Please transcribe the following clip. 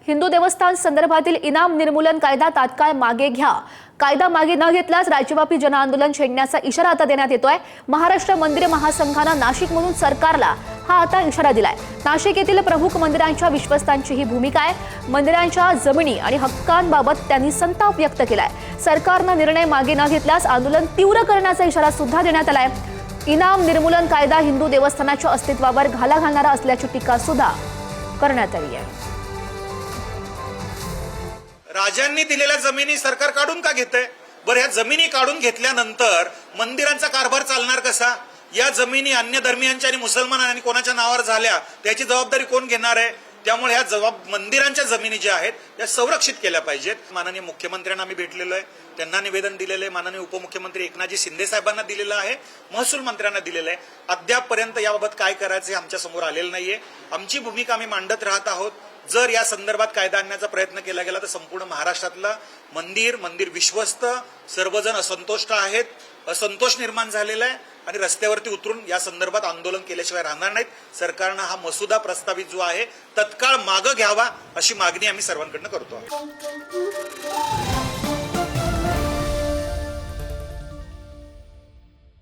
हिंदू देवस्थान संदर्भातील इनाम निर्मूलन कायदा तात्काळ मागे घ्या। कायदा मागे न घेतल्यास राज्यव्यापी जनआंदोलन छेडण्याचा इशारा आता देण्यात येतोय। महाराष्ट्र मंदिर महासंघानं नाशिकमधून सरकारला हा आता इशारा दिलाय। नाशिक येथील प्रमुख मंदिरांच्या विश्वस्तांची ही भूमिका आहे। मंदिरांच्या जमिनी आणि हक्कांबाबत त्यांनी संताप व्यक्त केलाय। सरकारनं निर्णय मागे न घेतल्यास आंदोलन तीव्र करण्याचा इशारा सुद्धा देण्यात आलाय। इनाम निर्मूलन कायदा हिंदू देवस्थानाच्या अस्तित्वावर घाला घालणारा असल्याची टीका सुद्धा करण्यात आली आहे। राजांनी दिलेल्या जमिनी सरकार काढून का घेतंय? बरं, ह्या जमिनी काढून घेतल्यानंतर मंदिरांचा कारभार चालणार कसा? या जमिनी अन्य धर्मीयांच्या आणि मुसलमान आणि कोणाच्या नावावर झाल्या त्याची जबाबदारी कोण घेणार आहे? त्यामुळे ह्या मंदिरांच्या जमिनी ज्या आहेत त्या संरक्षित केल्या पाहिजेत। माननीय मुख्यमंत्र्यांना आम्ही भेटलेलो आहे, त्यांना निवेदन दिलेलं आहे। माननीय उपमुख्यमंत्री एकनाथजी शिंदे साहेबांना दिलेलं आहे, महसूल मंत्र्यांना दिलेलं आहे। अद्यापपर्यंत याबाबत काय करायचं हे आमच्या समोर आलेलं नाहीये। आमची भूमिका आम्ही मांडत राहत आहोत। जर या संदर्भात कायदा आणण्याचा प्रयत्न केला गेला तर संपूर्ण महाराष्ट्रातला मंदिर विश्वस्त सर्वजण असंतुष्ट आहेत, असंतोष निर्माण झालेला आहे आणि रस्त्यावरती उतरून या संदर्भात आंदोलन केल्याशिवाय राहणार नाहीत। सरकारनं हा मसुदा प्रस्तावित जो आहे तत्काळ मागे घ्यावा अशी मागणी आम्ही सर्वांकडून करतो आहोत।